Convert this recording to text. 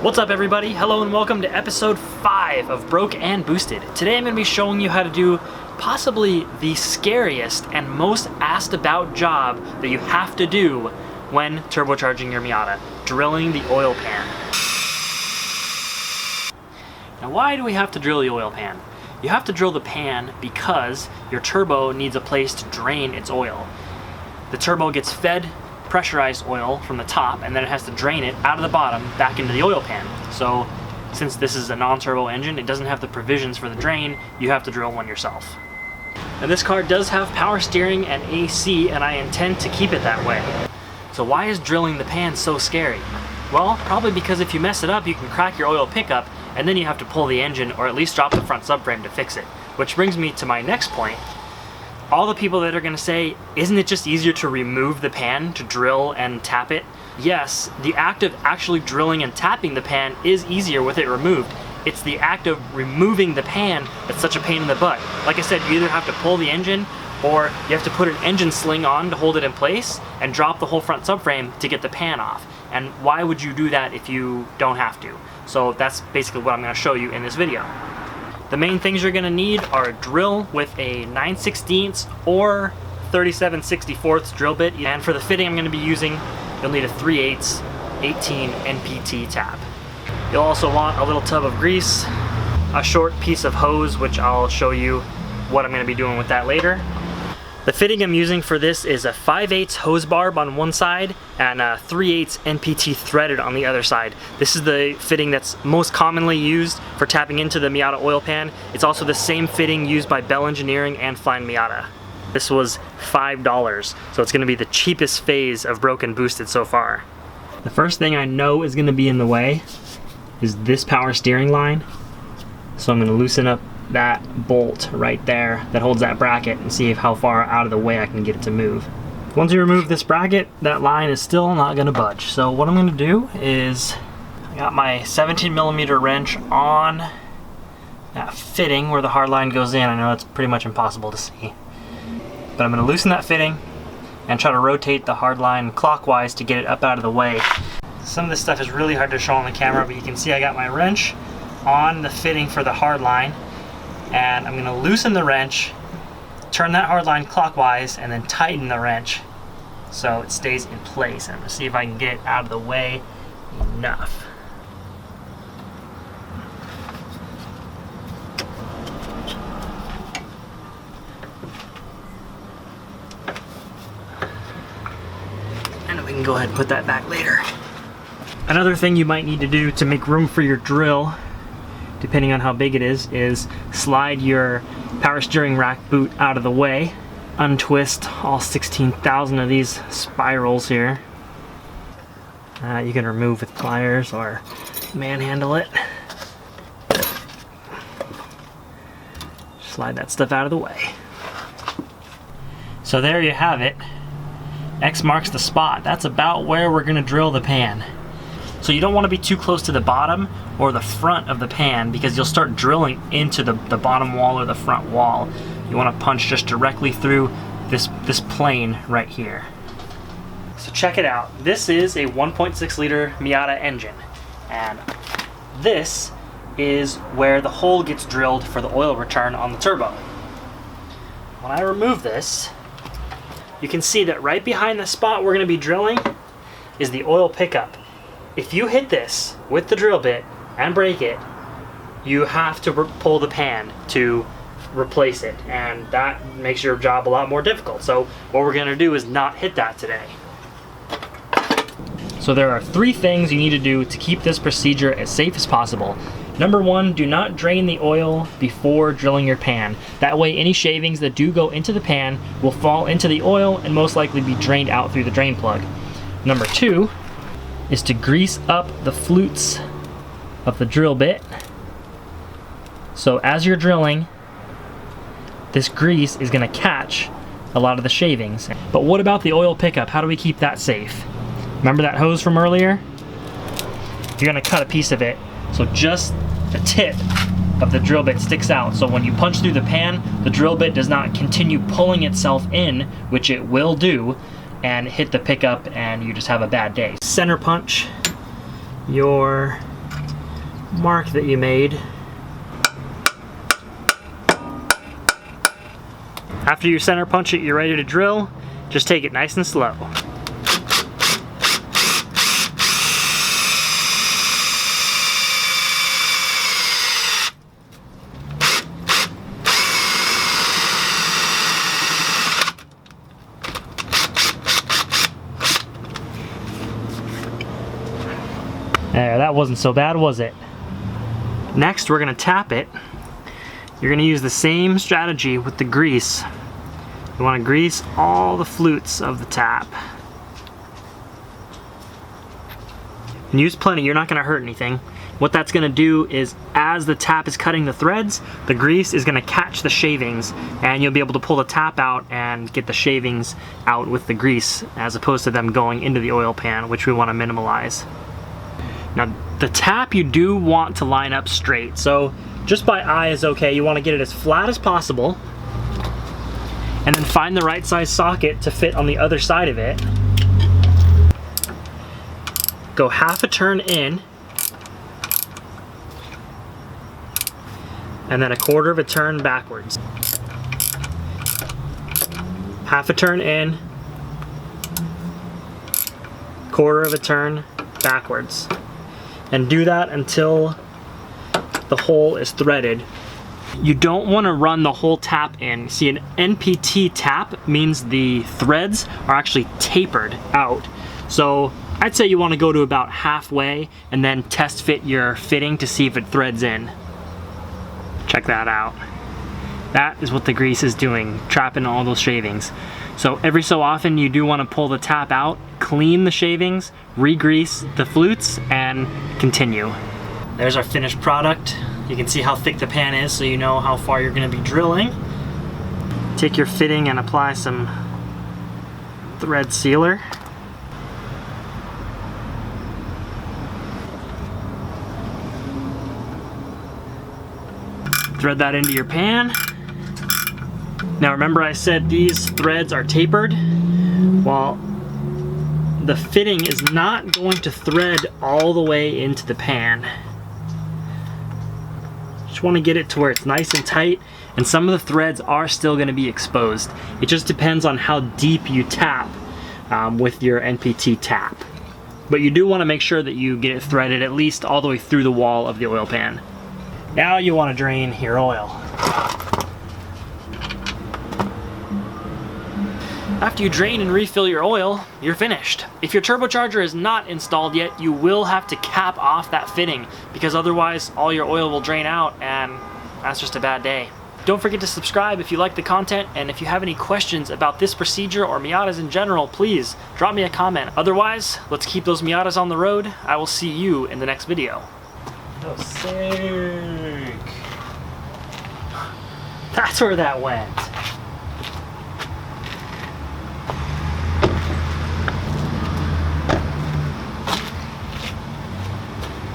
What's up everybody? Hello and welcome to episode 5 of Broke and Boosted. Today I'm going to be showing you how to do possibly the scariest and most asked about job that you have to do when turbocharging your Miata, drilling the oil pan. Now why do we have to drill the oil pan? You have to drill the pan because your turbo needs a place to drain its oil. The turbo gets fed pressurized oil from the top and then it has to drain it out of the bottom back into the oil pan. So since this is a non-turbo engine, it doesn't have the provisions for the drain, you have to drill one yourself. And this car does have power steering and AC, and I intend to keep it that way. So why is drilling the pan so scary? Well, probably because if you mess it up, you can crack your oil pickup and then you have to pull the engine or at least drop the front subframe to fix it. Which brings me to my next point. All the people that are going to say, isn't it just easier to remove the pan to drill and tap it? Yes, the act of actually drilling and tapping the pan is easier with it removed. It's the act of removing the pan that's such a pain in the butt. Like I said, you either have to pull the engine or you have to put an engine sling on to hold it in place and drop the whole front subframe to get the pan off. And why would you do that if you don't have to? So that's basically what I'm going to show you in this video. The main things you're going to need are a drill with a 9/16 or 37/64 drill bit. And for the fitting I'm going to be using, you'll need a 3/8 18 NPT tap. You'll also want a little tub of grease, a short piece of hose, which I'll show you what I'm going to be doing with that later. The fitting I'm using for this is a 5/8 hose barb on one side and a 3/8 NPT threaded on the other side. This is the fitting that's most commonly used for tapping into the Miata oil pan. It's also the same fitting used by Bell Engineering and Flying Miata. This was $5, so it's going to be the cheapest phase of Broke and Boosted so far. The first thing I know is going to be in the way is this power steering line. So I'm going to loosen up that bolt right there that holds that bracket and see how far out of the way I can get it to move. Once you remove this bracket, that line is still not going to budge. So what I'm going to do is, I got my 17mm wrench on that fitting where the hard line goes in. I know it's pretty much impossible to see. But I'm going to loosen that fitting and try to rotate the hard line clockwise to get it up out of the way. Some of this stuff is really hard to show on the camera, but you can see I got my wrench on the fitting for the hard line. And I'm going to loosen the wrench, turn that hard line clockwise, and then tighten the wrench so it stays in place. And I'm going to see if I can get it out of the way enough. And then we can go ahead and put that back later. Another thing you might need to do to make room for your drill, depending on how big it is slide your power steering rack boot out of the way, untwist all 16,000 of these spirals here. You can remove with pliers or manhandle it. Slide that stuff out of the way. So there you have it. X marks the spot. That's about where we're going to drill the pan. So you don't want to be too close to the bottom or the front of the pan because you'll start drilling into the bottom wall or the front wall. You want to punch just directly through this plane right here. So check it out. This is a 1.6 liter Miata engine, and this is where the hole gets drilled for the oil return on the turbo. When I remove this, you can see that right behind the spot we're going to be drilling is the oil pickup. If you hit this with the drill bit and break it, you have to pull the pan to replace it, and that makes your job a lot more difficult. So what we're going to do is not hit that today. So there are 3 things you need to do to keep this procedure as safe as possible. Number 1, do not drain the oil before drilling your pan. That way any shavings that do go into the pan will fall into the oil and most likely be drained out through the drain plug. Number 2 is to grease up the flutes of the drill bit. So as you're drilling, this grease is going to catch a lot of the shavings. But what about the oil pickup? How do we keep that safe? Remember that hose from earlier? You're going to cut a piece of it, so just the tip of the drill bit sticks out. So when you punch through the pan, the drill bit does not continue pulling itself in, which it will do, and hit the pickup and you just have a bad day. Center punch your mark that you made. After you center punch it, you're ready to drill. Just take it nice and slow. There, that wasn't so bad, was it? Next, we're gonna tap it. You're gonna use the same strategy with the grease. You wanna grease all the flutes of the tap. And use plenty, you're not gonna hurt anything. What that's gonna do is, as the tap is cutting the threads, the grease is gonna catch the shavings, and you'll be able to pull the tap out and get the shavings out with the grease, as opposed to them going into the oil pan, which we wanna minimalize. Now, the tap you do want to line up straight, so just by eye is okay. You want to get it as flat as possible, and then find the right size socket to fit on the other side of it. Go half a turn in, and then a quarter of a turn backwards. Half a turn in, quarter of a turn backwards. And do that until the hole is threaded. You don't want to run the whole tap in. See, an NPT tap means the threads are actually tapered out. So I'd say you want to go to about halfway and then test fit your fitting to see if it threads in. Check that out. That is what the grease is doing, trapping all those shavings. So every so often you do want to pull the tap out, clean the shavings, re-grease the flutes, and continue. There's our finished product. You can see how thick the pan is, so you know how far you're going to be drilling. Take your fitting and apply some thread sealer. Thread that into your pan. Now remember I said these threads are tapered? Well, the fitting is not going to thread all the way into the pan. Just want to get it to where it's nice and tight, and some of the threads are still going to be exposed. It just depends on how deep you tap with your NPT tap. But you do want to make sure that you get it threaded at least all the way through the wall of the oil pan. Now you want to drain your oil. After you drain and refill your oil, you're finished. If your turbocharger is not installed yet, you will have to cap off that fitting, because otherwise all your oil will drain out, and that's just a bad day. Don't forget to subscribe if you like the content, and if you have any questions about this procedure or Miatas in general, please drop me a comment. Otherwise, let's keep those Miatas on the road. I will see you in the next video. Oh, sick. That's where that went.